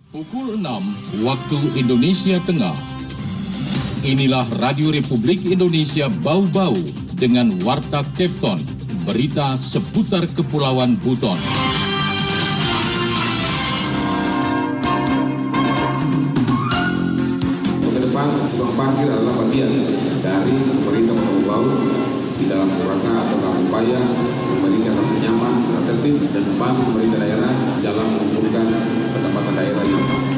Pukul 6 waktu Indonesia Tengah. Inilah Radio Republik Indonesia Bau-Bau dengan Warta Kepton, berita seputar Kepulauan Buton. Ke depan, tukang parkir adalah bagian dari pemerintah Bau-Bau di dalam rangka atau dalam upaya memberikan rasa nyaman, tertib, dan membantu pemerintah daerah dalam mengumpulkan pendapatan daerah yang pasti.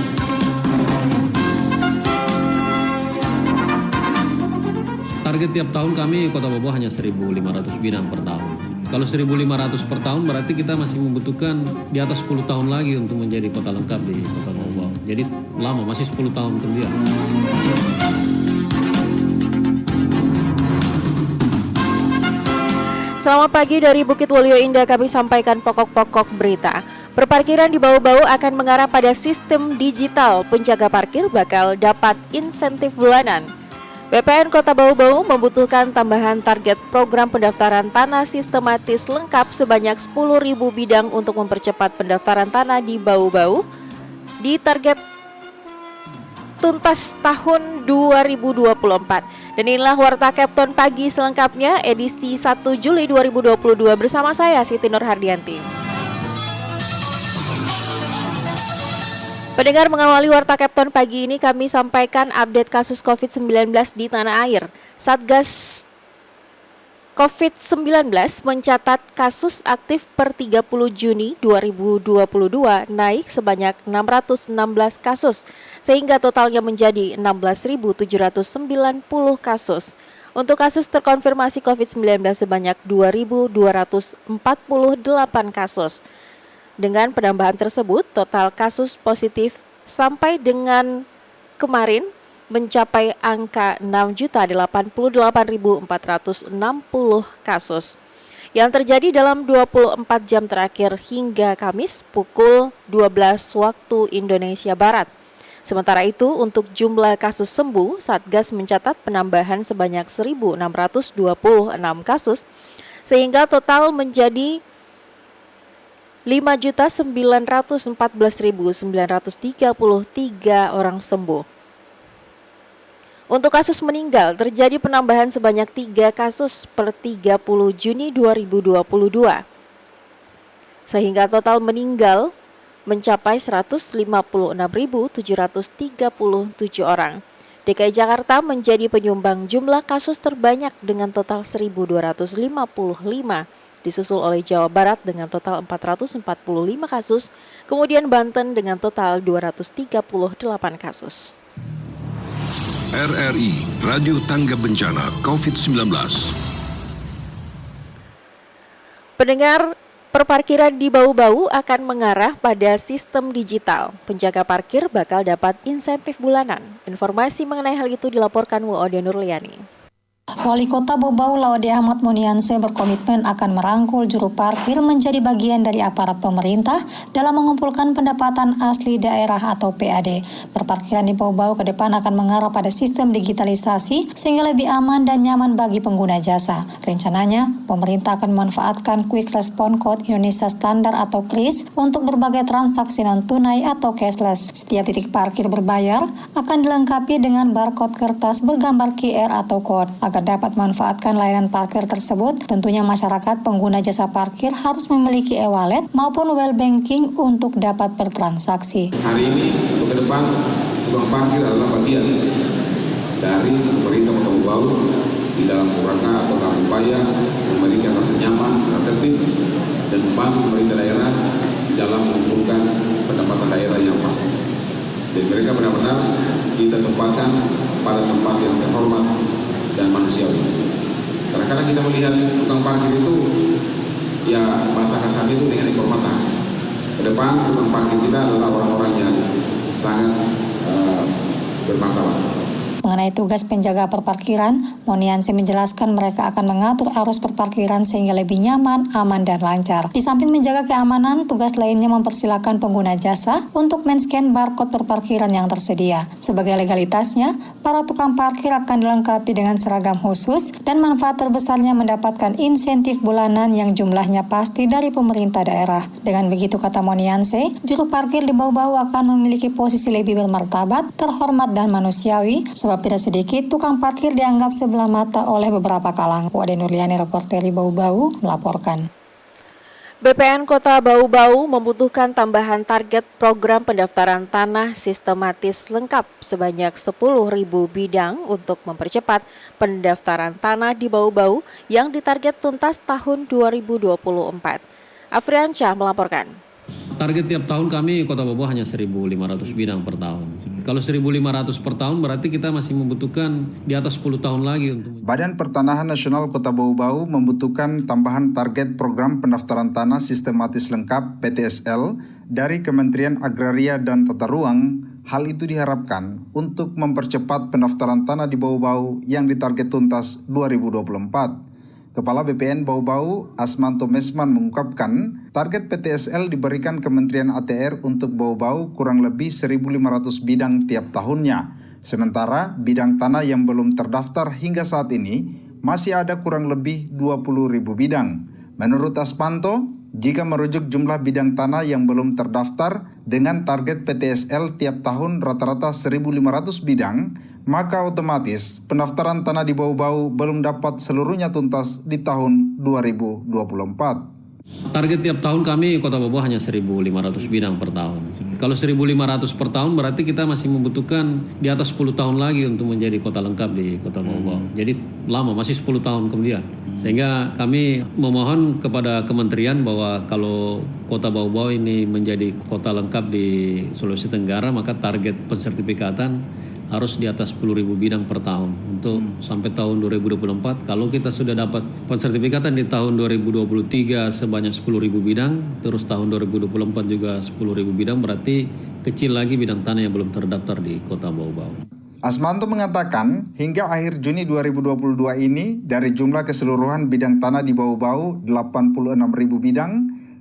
Target tiap tahun kami Kota Bau-Bau hanya 1.500 bidang per tahun. Kalau 1.500 per tahun berarti kita masih membutuhkan di atas 10 tahun lagi untuk menjadi kota lengkap di Kota Bau-Bau. Jadi lama, masih 10 tahun kemudian. Selamat pagi dari Bukit Waluyo Indah, kami sampaikan pokok-pokok berita. Perparkiran di Bau-Bau akan mengarah pada sistem digital. Penjaga parkir bakal dapat insentif bulanan. BPN Kota Bau-Bau membutuhkan tambahan target program pendaftaran tanah sistematis lengkap sebanyak 10.000 bidang untuk mempercepat pendaftaran tanah di Bau-Bau di target tuntas tahun 2024. Dan inilah Warta Kepton pagi selengkapnya edisi 1 Juli 2022 bersama saya Siti Nur Hardianti. Pendengar, mengawali Warta Kepton pagi ini kami sampaikan update kasus COVID-19 di tanah air. Satgas COVID-19 mencatat kasus aktif per 30 Juni 2022 naik sebanyak 616 kasus, sehingga totalnya menjadi 16.790 kasus. Untuk kasus terkonfirmasi COVID-19 sebanyak 2.248 kasus. Dengan penambahan tersebut, total kasus positif sampai dengan kemarin mencapai angka 6.088.460 kasus yang terjadi dalam 24 jam terakhir hingga Kamis pukul 12 waktu Indonesia Barat. Sementara itu, untuk jumlah kasus sembuh, Satgas mencatat penambahan sebanyak 1.626 kasus sehingga total menjadi 5.914.933 orang sembuh. Untuk kasus meninggal, terjadi penambahan sebanyak 3 kasus per 30 Juni 2022. Sehingga total meninggal mencapai 156.737 orang. DKI Jakarta menjadi penyumbang jumlah kasus terbanyak dengan total 1.255, disusul oleh Jawa Barat dengan total 445 kasus, kemudian Banten dengan total 238 kasus. RRI Radio Tangga Bencana COVID-19. Pendengar, perparkiran di Bau-Bau akan mengarah pada sistem digital. Penjaga parkir bakal dapat insentif bulanan. Informasi mengenai hal itu dilaporkan Wuode Nurliani. Wali Kota Bau-Bau Laude Ahmad Munianse berkomitmen akan merangkul juru parkir menjadi bagian dari aparat pemerintah dalam mengumpulkan pendapatan asli daerah atau PAD. Perparkiran di Bau-Bau ke depan akan mengarah pada sistem digitalisasi sehingga lebih aman dan nyaman bagi pengguna jasa. Rencananya, pemerintah akan memanfaatkan Quick Response Code Indonesia Standar atau KRIS untuk berbagai transaksi non-tunai atau cashless. Setiap titik parkir berbayar akan dilengkapi dengan barcode kertas bergambar QR atau kode. Agar dapat memanfaatkan layanan parkir tersebut, tentunya masyarakat pengguna jasa parkir harus memiliki e-wallet maupun well banking untuk dapat bertransaksi. Hari ini untuk ke depan, tukang parkir adalah bagian dari pemerintah Kota Bau di dalam rangka atau dalam upaya memberikan rasa nyaman, tertib, dan membantu pemerintah daerah di dalam mengumpulkan pendapatan daerah yang pasti. Dan mereka benar-benar kita tempatkan pada tempat yang terhormat dan manusiawi. Kadang-kadang kita melihat tukang parkir itu, ya bahasa kasar itu dengan ekor mata. Ke depan tukang parkir kita adalah orang-orang yang sangat bermartabat. Mengenai tugas penjaga perparkiran, Monianse menjelaskan mereka akan mengatur arus perparkiran sehingga lebih nyaman, aman, dan lancar. Di samping menjaga keamanan, tugas lainnya mempersilakan pengguna jasa untuk men-scan barcode perparkiran yang tersedia. Sebagai legalitasnya, para tukang parkir akan dilengkapi dengan seragam khusus dan manfaat terbesarnya mendapatkan insentif bulanan yang jumlahnya pasti dari pemerintah daerah. Dengan begitu, kata Monianse, juru parkir di Bau-Bau akan memiliki posisi lebih bermartabat, terhormat, dan manusiawi, sebab tidak sedikit tukang parkir dianggap sebelah mata oleh beberapa kalangan. Wade Nurliani, reporter di Bau-Bau, melaporkan. BPN Kota Bau-Bau membutuhkan tambahan target program pendaftaran tanah sistematis lengkap sebanyak 10.000 bidang untuk mempercepat pendaftaran tanah di Bau-Bau yang ditarget tuntas tahun 2024. Afriansyah melaporkan. Target tiap tahun kami Kota Bau-Bau hanya 1.500 bidang per tahun. Kalau 1.500 per tahun berarti kita masih membutuhkan di atas 10 tahun lagi untuk. Badan Pertanahan Nasional Kota Bau-Bau membutuhkan tambahan target program pendaftaran tanah sistematis lengkap (PTSL) dari Kementerian Agraria dan Tata Ruang. Hal itu diharapkan untuk mempercepat pendaftaran tanah di Bau-Bau yang ditarget tuntas 2024. Kepala BPN Bau-Bau, Asmanto Mesman, mengungkapkan target PTSL diberikan Kementerian ATR untuk Bau-Bau kurang lebih 1.500 bidang tiap tahunnya. Sementara bidang tanah yang belum terdaftar hingga saat ini masih ada kurang lebih 20.000 bidang. Menurut Asmanto, jika merujuk jumlah bidang tanah yang belum terdaftar dengan target PTSL tiap tahun rata-rata 1.500 bidang, maka otomatis pendaftaran tanah di Bau-Bau belum dapat seluruhnya tuntas di tahun 2024. Target tiap tahun kami Kota Bau-Bau hanya 1.500 bidang per tahun. Kalau 1.500 per tahun berarti kita masih membutuhkan di atas 10 tahun lagi untuk menjadi kota lengkap di Kota Bau-Bau. Jadi lama, masih 10 tahun kemudian. Sehingga kami memohon kepada kementerian bahwa kalau Kota Bau-Bau ini menjadi kota lengkap di Sulawesi Tenggara, maka target pensertifikatan harus di atas 10.000 bidang per tahun untuk sampai tahun 2024. Kalau kita sudah dapat pensertifikatan di tahun 2023 sebanyak 10.000 bidang, terus tahun 2024 juga 10.000 bidang, berarti kecil lagi bidang tanah yang belum terdaftar di Kota Bau-Bau. Asmanto mengatakan hingga akhir Juni 2022 ini dari jumlah keseluruhan bidang tanah di Bau-Bau 86.000 bidang,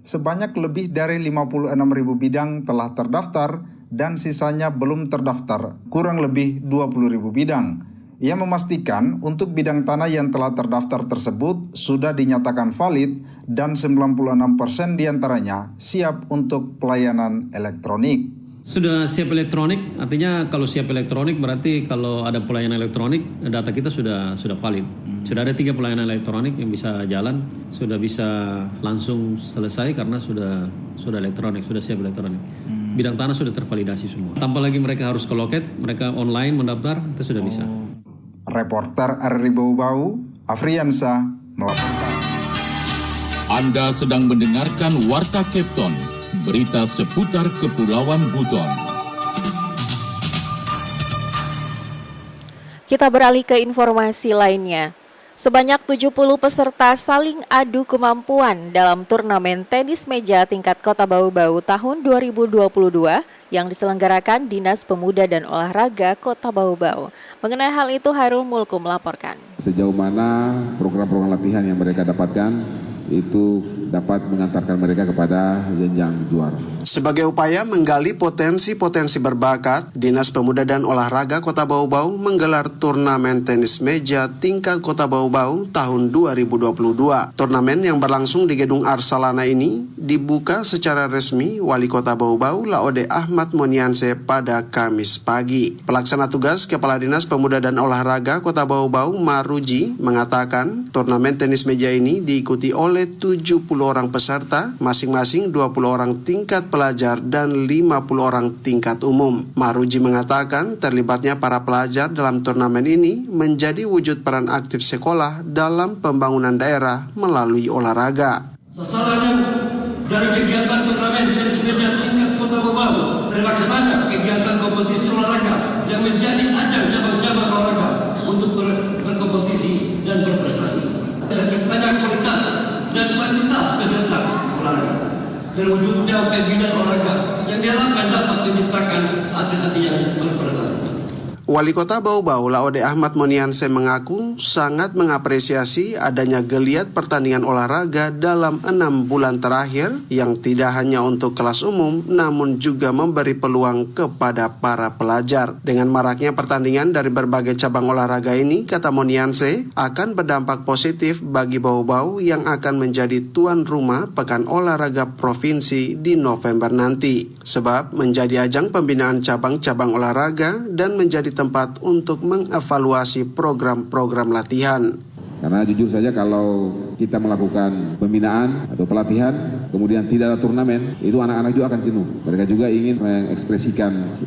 sebanyak lebih dari 56.000 bidang telah terdaftar dan sisanya belum terdaftar, kurang lebih 20.000 bidang. Ia memastikan untuk bidang tanah yang telah terdaftar tersebut sudah dinyatakan valid dan 96% diantaranya siap untuk pelayanan elektronik. Sudah siap elektronik, artinya kalau siap elektronik berarti kalau ada pelayanan elektronik, data kita sudah valid. Sudah ada 3 pelayanan elektronik yang bisa jalan, sudah bisa langsung selesai karena sudah elektronik, sudah siap elektronik. Bidang tanah sudah tervalidasi semua. Tanpa lagi mereka harus ke loket, mereka online mendaftar, itu sudah bisa. Reporter RRI Bau-Bau, Afriansyah melaporkan. Anda sedang mendengarkan Warta Kepton, berita seputar Kepulauan Buton. Kita beralih ke informasi lainnya. Sebanyak 70 peserta saling adu kemampuan dalam turnamen tenis meja tingkat Kota Bau-Bau tahun 2022 yang diselenggarakan Dinas Pemuda dan Olahraga Kota Bau-Bau. Mengenai hal itu, Hairul Mulku melaporkan. Sejauh mana program-program latihan yang mereka dapatkan itu dapat mengantarkan mereka kepada jenjang juara. Sebagai upaya menggali potensi-potensi berbakat, Dinas Pemuda dan Olahraga Kota Bau-Bau menggelar turnamen tenis meja tingkat Kota Bau-Bau tahun 2022. Turnamen yang berlangsung di Gedung Arsalana ini dibuka secara resmi Wali Kota Bau-Bau Laode Ahmad Monianse pada Kamis pagi. Pelaksana tugas Kepala Dinas Pemuda dan Olahraga Kota Bau-Bau Maruji mengatakan turnamen tenis meja ini diikuti oleh 70 orang peserta, masing-masing 20 orang tingkat pelajar dan 50 orang tingkat umum. Maruji mengatakan terlibatnya para pelajar dalam turnamen ini menjadi wujud peran aktif sekolah dalam pembangunan daerah melalui olahraga. Sasarannya dari kegiatan turnamen tenis meja tingkat Kota Bau-Bau terlaksananya kegiatan kompetisi olahraga yang menjadi ajang cabang-cabang olahraga untuk berkompetisi dan berprestasi. Terciptanya kualitas dan kuantitas peserta olahraga, terwujudnya pembinaan olahraga yang diharapkan dapat menciptakan atlet-atlet yang berprestasi. Wali Kota Bau-Bau Laode Ahmad Monianse mengaku sangat mengapresiasi adanya geliat pertandingan olahraga dalam 6 bulan terakhir yang tidak hanya untuk kelas umum namun juga memberi peluang kepada para pelajar. Dengan maraknya pertandingan dari berbagai cabang olahraga ini, kata Monianse, akan berdampak positif bagi Bau-Bau yang akan menjadi tuan rumah Pekan Olahraga Provinsi di November nanti. Sebab menjadi ajang pembinaan cabang-cabang olahraga dan menjadi tempat untuk mengevaluasi program-program latihan. Karena jujur saja kalau kita melakukan pembinaan atau pelatihan, kemudian tidak ada turnamen, itu anak-anak juga akan jenuh. Mereka juga ingin mengekspresikan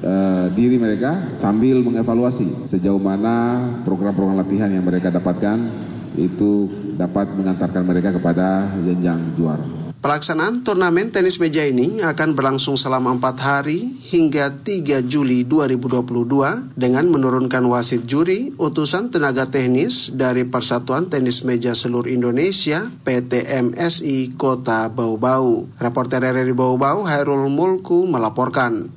diri mereka sambil mengevaluasi sejauh mana program-program latihan yang mereka dapatkan itu dapat mengantarkan mereka kepada jenjang juara. Pelaksanaan turnamen tenis meja ini akan berlangsung selama 4 hari hingga 3 Juli 2022 dengan menurunkan wasit juri utusan tenaga teknis dari Persatuan Tenis Meja Seluruh Indonesia PT MSI Kota Bau-Bau. Reporter RRI Bau-Bau Hairul Mulku melaporkan.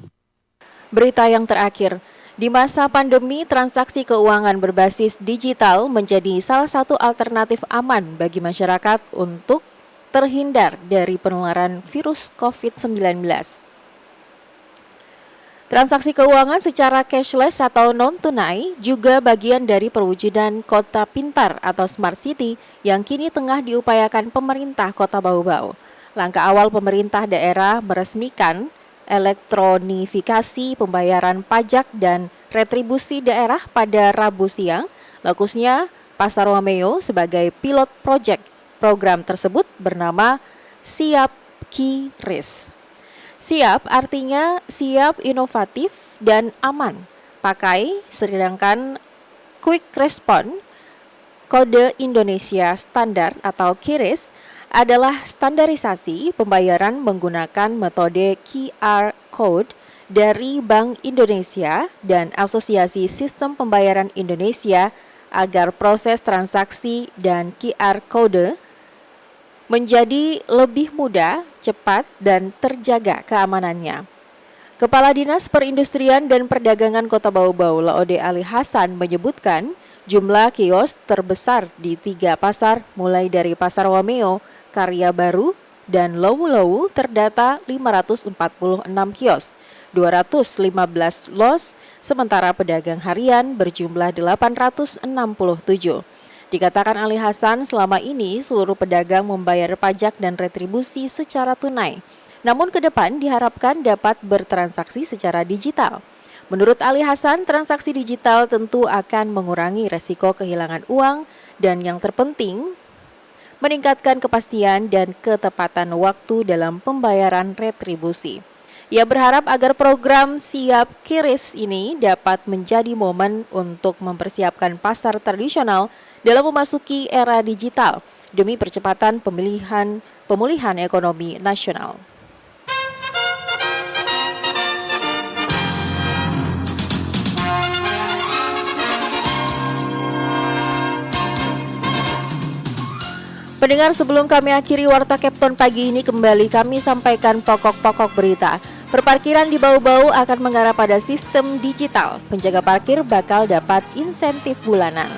Berita yang terakhir, di masa pandemi, transaksi keuangan berbasis digital menjadi salah satu alternatif aman bagi masyarakat untuk terhindar dari penularan virus COVID-19. Transaksi keuangan secara cashless atau non-tunai juga bagian dari perwujudan kota pintar atau smart city yang kini tengah diupayakan pemerintah Kota Bau-Bau. Langkah awal pemerintah daerah meresmikan elektronifikasi pembayaran pajak dan retribusi daerah pada Rabu siang, lokusnya Pasar Wameo sebagai pilot project. Program tersebut bernama Siap KIRIS. Siap artinya siap, inovatif, dan aman. Pakai, sedangkan Quick Response Kode Indonesia Standar atau KIRIS adalah standarisasi pembayaran menggunakan metode QR Code dari Bank Indonesia dan Asosiasi Sistem Pembayaran Indonesia agar proses transaksi dan QR Code menjadi lebih mudah, cepat, dan terjaga keamanannya. Kepala Dinas Perindustrian dan Perdagangan Kota Bau-Bau Laode Ali Hasan menyebutkan jumlah kios terbesar di 3 pasar mulai dari Pasar Wameo, Karya Baru, dan Lowu-Lowu terdata 546 kios, 215 los, sementara pedagang harian berjumlah 867. Dikatakan Ali Hasan, selama ini seluruh pedagang membayar pajak dan retribusi secara tunai. Namun ke depan diharapkan dapat bertransaksi secara digital. Menurut Ali Hasan, transaksi digital tentu akan mengurangi resiko kehilangan uang dan yang terpenting, meningkatkan kepastian dan ketepatan waktu dalam pembayaran retribusi. Ia berharap agar program Siap KIRIS ini dapat menjadi momen untuk mempersiapkan pasar tradisional dalam memasuki era digital demi percepatan pemulihan ekonomi nasional. Pendengar, sebelum kami akhiri Warta Kepton pagi ini, kembali kami sampaikan pokok-pokok berita. Perparkiran di Bau-Bau akan mengarah pada sistem digital. Penjaga parkir bakal dapat insentif bulanan.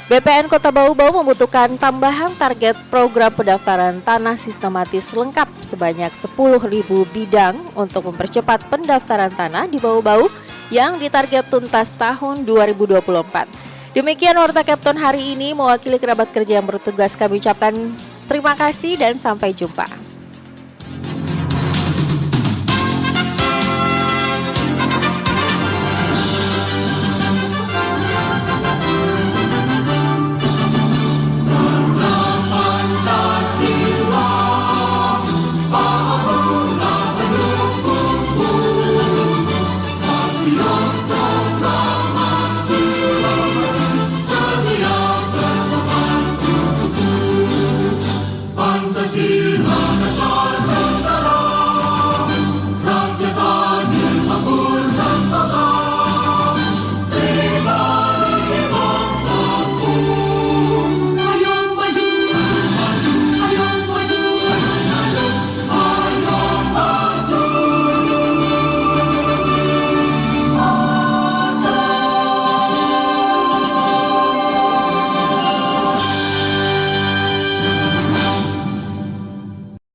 BPN Kota Bau-Bau membutuhkan tambahan target program pendaftaran tanah sistematis lengkap sebanyak 10.000 bidang untuk mempercepat pendaftaran tanah di Bau-Bau yang ditarget tuntas tahun 2024. Demikian Warta Kepton hari ini, mewakili kerabat kerja yang bertugas kami ucapkan terima kasih dan sampai jumpa. Pancasila,